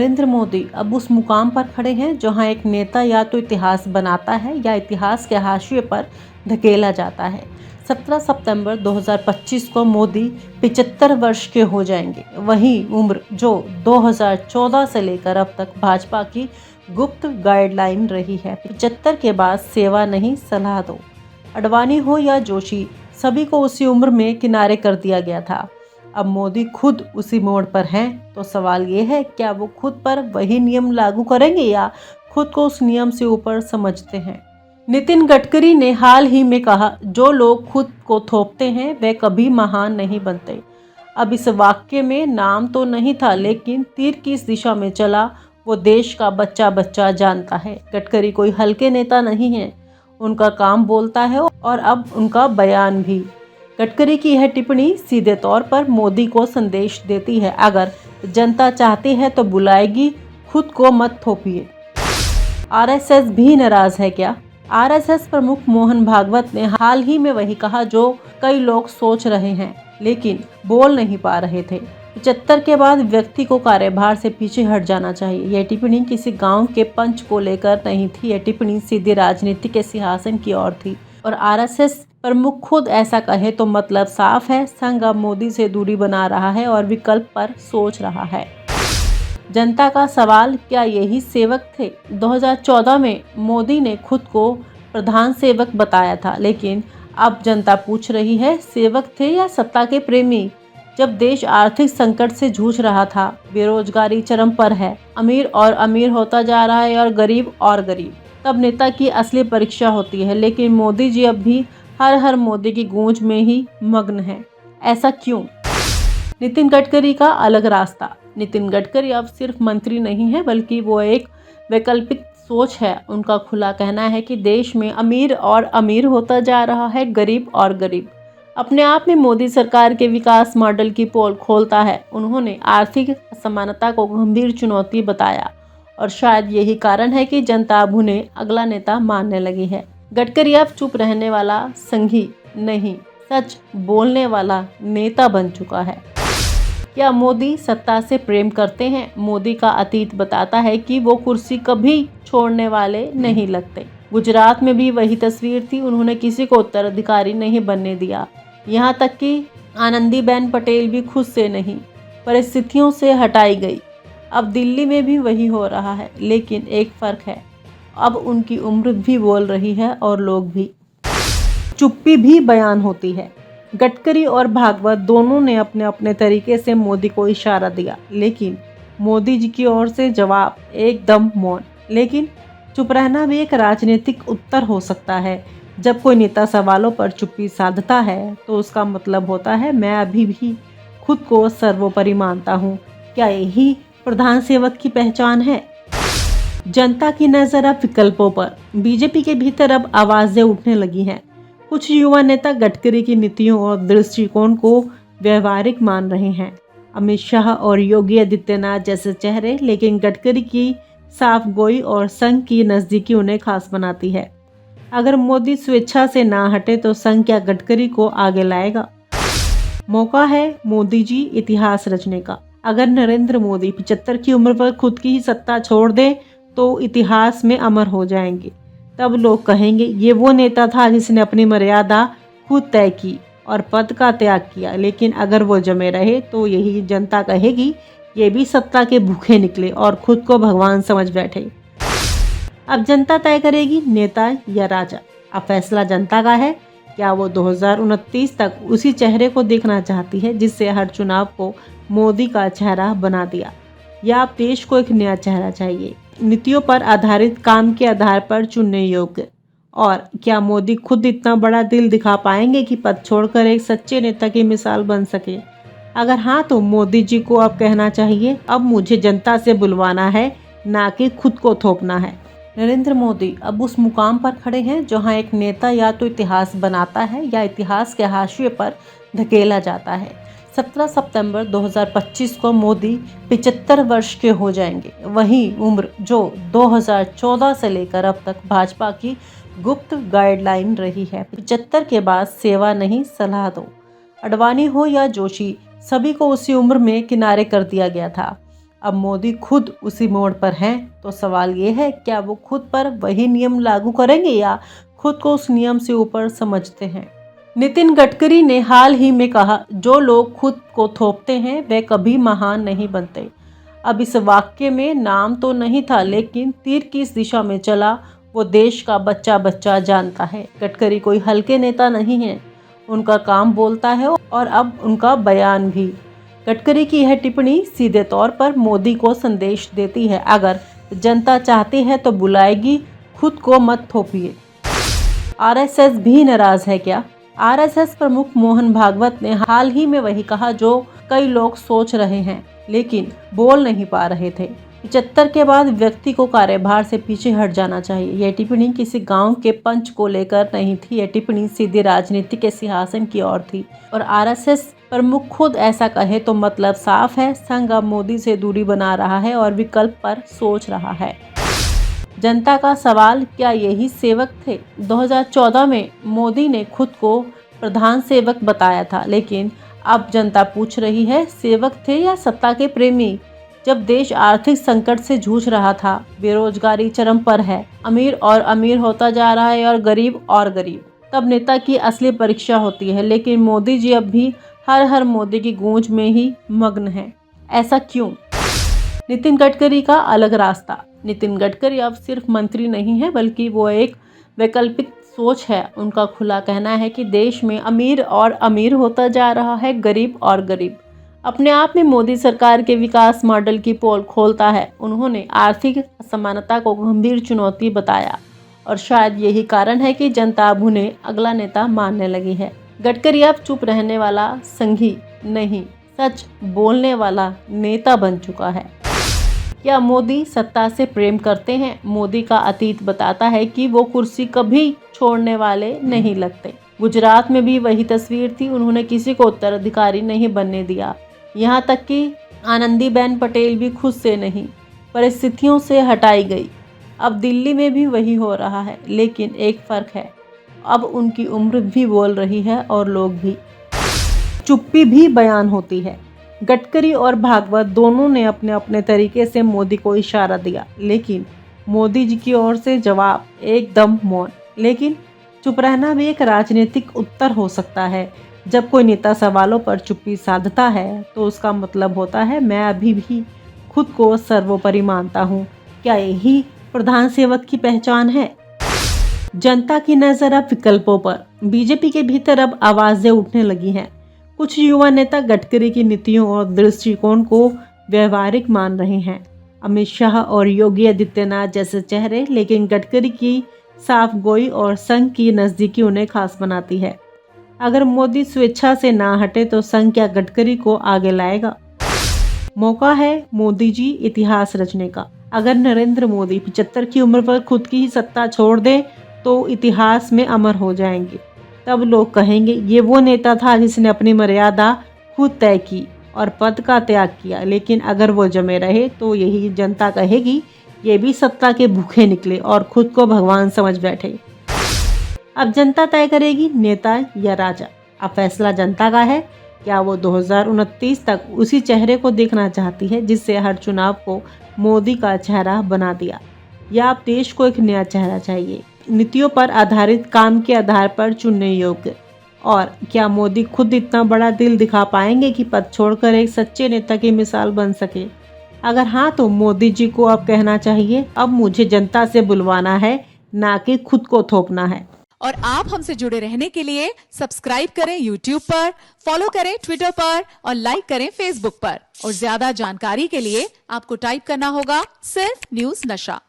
नरेंद्र मोदी अब उस मुकाम पर खड़े हैं जहां एक नेता या तो इतिहास बनाता है या इतिहास के हाशिए पर धकेला जाता है। 17 सितंबर 2025 को मोदी 75 वर्ष के हो जाएंगे। वही उम्र जो 2014 से लेकर अब तक भाजपा की गुप्त गाइडलाइन रही है। 75 के बाद सेवा नहीं, सलाह दो। अडवाणी हो या जोशी, सभी को उसी उम्र में किनारे कर दिया गया था। अब मोदी खुद उसी मोड़ पर हैं, तो सवाल ये है, क्या वो खुद पर वही नियम लागू करेंगे या खुद को उस नियम से ऊपर समझते हैं। नितिन गडकरी ने हाल ही में कहा, जो लोग खुद को थोपते हैं वे कभी महान नहीं बनते। अब इस वाक्य में नाम तो नहीं था, लेकिन तीर किस दिशा में चला वो देश का बच्चा बच्चा जानता है। गडकरी कोई हल्के नेता नहीं है, उनका काम बोलता है और अब उनका बयान भी। गडकरी की यह टिप्पणी सीधे तौर पर मोदी को संदेश देती है, अगर जनता चाहती है तो बुलाएगी, खुद को मत थोपिए। आरएसएस भी नाराज है क्या? आरएसएस प्रमुख मोहन भागवत ने हाल ही में वही कहा जो कई लोग सोच रहे हैं लेकिन बोल नहीं पा रहे थे। 75 के बाद व्यक्ति को कार्यभार से पीछे हट जाना चाहिए। यह टिप्पणी किसी गांव के पंच को लेकर नहीं थी, यह टिप्पणी सीधे राजनीति के सिंहासन की ओर थी। और आरएसएस प्रमुख खुद ऐसा कहे तो मतलब साफ है, संघ अब मोदी से दूरी बना रहा है और विकल्प पर सोच रहा है। जनता का सवाल, क्या यही सेवक थे? 2014 में मोदी ने खुद को प्रधान सेवक बताया था, लेकिन अब जनता पूछ रही है, सेवक थे या सत्ता के प्रेमी? जब देश आर्थिक संकट से जूझ रहा था, बेरोजगारी चरम पर है, अमीर और अमीर होता जा रहा है और गरीब और गरीब, तब नेता की असली परीक्षा होती है। लेकिन मोदी जी अब भी हर हर मोदी की गूंज में ही मग्न है। ऐसा क्यों? नितिन गडकरी का अलग रास्ता। नितिन गडकरी अब सिर्फ मंत्री नहीं है, बल्कि वो एक वैकल्पिक सोच है। उनका खुला कहना है कि देश में अमीर और अमीर होता जा रहा है, गरीब और गरीब। अपने आप में मोदी सरकार के विकास मॉडल की पोल खोलता है। उन्होंने आर्थिक असमानता को गंभीर चुनौती बताया और शायद यही कारण है कि जनता अब उन्हें अगला नेता मानने लगी है। गडकरी अब चुप रहने वाला संघी नहीं, सच बोलने वाला नेता बन चुका है। क्या मोदी सत्ता से प्रेम करते हैं? मोदी का अतीत बताता है कि वो कुर्सी कभी छोड़ने वाले नहीं लगते। गुजरात में भी वही तस्वीर थी, उन्होंने किसी को उत्तराधिकारी नहीं बनने दिया। यहाँ तक कि आनंदीबेन पटेल भी खुद से नहीं, परिस्थितियों से हटाई गई। अब दिल्ली में भी वही हो रहा है, लेकिन एक फ़र्क है, अब उनकी उम्र भी बोल रही है और लोग भी। चुप्पी भी बयान होती है। गडकरी और भागवत दोनों ने अपने अपने तरीके से मोदी को इशारा दिया, लेकिन मोदी जी की ओर से जवाब एकदम मौन। लेकिन चुप रहना भी एक राजनीतिक उत्तर हो सकता है। जब कोई नेता सवालों पर चुप्पी साधता है तो उसका मतलब होता है, मैं अभी भी खुद को सर्वोपरि मानता हूँ। क्या यही प्रधान सेवक की पहचान है? जनता की नज़र अब विकल्पों पर। बीजेपी के भीतर अब आवाज़ें उठने लगी हैं। कुछ युवा नेता गडकरी की नीतियों और दृष्टिकोण को व्यवहारिक मान रहे हैं, अमित शाह और योगी आदित्यनाथ जैसे चेहरे, लेकिन गडकरी की साफ गोई और संघ की नज़दीकी उन्हें खास बनाती है। अगर मोदी स्वेच्छा से ना हटे तो संघ क्या गडकरी को आगे लाएगा? मौका है मोदी जी इतिहास रचने का। अगर नरेंद्र मोदी 75 की उम्र पर खुद की ही सत्ता छोड़ दें तो इतिहास में अमर हो जाएंगे। तब लोग कहेंगे, ये वो नेता था जिसने अपनी मर्यादा खुद तय की और पद का त्याग किया। लेकिन अगर वो जमे रहे तो यही जनता कहेगी, ये भी सत्ता के भूखे निकले और खुद को भगवान समझ बैठे। अब जनता तय करेगी, नेता या राजा। अब फैसला जनता का है। क्या वो 2029 तक उसी चेहरे को देखना चाहती है जिससे हर चुनाव को मोदी का चेहरा बना दिया, या अब देश को एक नया चेहरा चाहिए, नीतियों पर आधारित, काम के आधार पर चुनने योग्य? और क्या मोदी खुद इतना बड़ा दिल दिखा पाएंगे कि पद छोड़कर एक सच्चे नेता की मिसाल बन सके? अगर हाँ, तो मोदी जी को अब कहना चाहिए, अब मुझे जनता से बुलवाना है, ना कि खुद को थोपना है। नरेंद्र मोदी अब उस मुकाम पर खड़े हैं जहां एक नेता या तो इतिहास बनाता है या इतिहास के हाशिए पर धकेला जाता है। 17 सितंबर 2025 को मोदी 75 वर्ष के हो जाएंगे। वही उम्र जो 2014 से लेकर अब तक भाजपा की गुप्त गाइडलाइन रही है। 75 के बाद सेवा नहीं, सलाह दो। अडवाणी हो या जोशी, सभी को उसी उम्र में किनारे कर दिया गया था। अब मोदी खुद उसी मोड़ पर हैं, तो सवाल ये है क्या वो खुद पर वही नियम लागू करेंगे या खुद को उस नियम से ऊपर समझते हैं। नितिन गडकरी ने हाल ही में कहा, जो लोग खुद को थोपते हैं वे कभी महान नहीं बनते। अब इस वाक्य में नाम तो नहीं था, लेकिन तीर किस दिशा में चला वो देश का बच्चा बच्चा जानता है। गडकरी कोई हल्के नेता नहीं है, उनका काम बोलता है और अब उनका बयान भी। गडकरी की यह टिप्पणी सीधे तौर पर मोदी को संदेश देती है, अगर जनता चाहती है तो बुलाएगी, खुद को मत थोपिए। आरएसएस भी नाराज है क्या? आरएसएस प्रमुख मोहन भागवत ने हाल ही में वही कहा जो कई लोग सोच रहे हैं लेकिन बोल नहीं पा रहे थे। 75 के बाद व्यक्ति को कार्यभार से पीछे हट जाना चाहिए। यह टिप्पणी किसी गांव के पंच को लेकर नहीं थी, यह टिप्पणी सीधे राजनीति के सिंहासन की ओर थी। और आरएसएस प्रमुख खुद ऐसा कहे तो मतलब साफ है, संघ अब मोदी से दूरी बना रहा है और विकल्प पर सोच रहा है। जनता का सवाल, क्या यही सेवक थे? 2014 में मोदी ने खुद को प्रधान सेवक बताया था, लेकिन अब जनता पूछ रही है सेवक थे या सत्ता के प्रेमी। जब देश आर्थिक संकट से जूझ रहा था, बेरोजगारी चरम पर है, अमीर और अमीर होता जा रहा है और गरीब, तब नेता की असली परीक्षा होती है। लेकिन मोदी जी अब भी हर मोदी की गूंज में ही मग्न है। ऐसा क्यों? नितिन गडकरी का अलग रास्ता। नितिन गडकरी अब सिर्फ मंत्री नहीं है, बल्कि वो एक वैकल्पिक सोच है। उनका खुला कहना है कि देश में अमीर और अमीर होता जा रहा है, गरीब और गरीब। अपने आप में मोदी सरकार के विकास मॉडल की पोल खोलता है। उन्होंने आर्थिक असमानता को गंभीर चुनौती बताया और शायद यही कारण है कि जनता अब उन्हें अगला नेता मानने लगी है। गडकरी अब चुप रहने वाला संघी नहीं, सच बोलने वाला नेता बन चुका है। क्या मोदी सत्ता से प्रेम करते हैं? मोदी का अतीत बताता है कि वो कुर्सी कभी छोड़ने वाले नहीं लगते। गुजरात में भी वही तस्वीर थी, उन्होंने किसी को उत्तराधिकारी नहीं बनने दिया। यहाँ तक कि आनंदीबेन पटेल भी खुद से नहीं, परिस्थितियों से हटाई गई। अब दिल्ली में भी वही हो रहा है, लेकिन एक फ़र्क है, अब उनकी उम्र भी बोल रही है और लोग भी। चुप्पी भी बयान होती है। गडकरी और भागवत दोनों ने अपने अपने तरीके से मोदी को इशारा दिया, लेकिन मोदी जी की ओर से जवाब एकदम मौन। लेकिन चुप रहना भी एक राजनीतिक उत्तर हो सकता है। जब कोई नेता सवालों पर चुप्पी साधता है तो उसका मतलब होता है मैं अभी भी खुद को सर्वोपरि मानता हूँ। क्या यही प्रधान सेवक की पहचान है? जनता की नज़र अब विकल्पों पर। बीजेपी के भीतर अब आवाज़ें उठने लगी हैं। कुछ युवा नेता गडकरी की नीतियों और दृष्टिकोण को व्यवहारिक मान रहे हैं, अमित शाह और योगी आदित्यनाथ जैसे चेहरे। लेकिन गडकरी की साफ गोई और संघ की नज़दीकी उन्हें खास बनाती है। अगर मोदी स्वेच्छा से ना हटे तो संघ क्या गडकरी को आगे लाएगा? मौका है मोदी जी इतिहास रचने का। अगर नरेंद्र मोदी 75 की उम्र पर खुद की ही सत्ता छोड़ दें तो इतिहास में अमर हो जाएंगे। तब लोग कहेंगे ये वो नेता था जिसने अपनी मर्यादा खुद तय की और पद का त्याग किया। लेकिन अगर वो जमे रहे तो यही जनता कहेगी ये भी सत्ता के भूखे निकले और खुद को भगवान समझ बैठे। अब जनता तय करेगी नेता या राजा। अब फैसला जनता का है। क्या वो 2029 तक उसी चेहरे को देखना चाहती है जिससे हर चुनाव को मोदी का चेहरा बना दिया, या अब देश को एक नया चेहरा चाहिए, नीतियों पर आधारित, काम के आधार पर चुनने योग्य? और क्या मोदी खुद इतना बड़ा दिल दिखा पाएंगे कि पद छोड़कर एक सच्चे नेता की मिसाल बन सके? अगर हाँ तो मोदी जी को अब कहना चाहिए अब मुझे जनता से बुलवाना है, ना कि खुद को थोपना है। और आप हमसे जुड़े रहने के लिए सब्सक्राइब करें YouTube पर, फॉलो करें Twitter पर और लाइक करें Facebook पर। और ज्यादा जानकारी के लिए आपको टाइप करना होगा सिर्फ न्यूज़ नशा।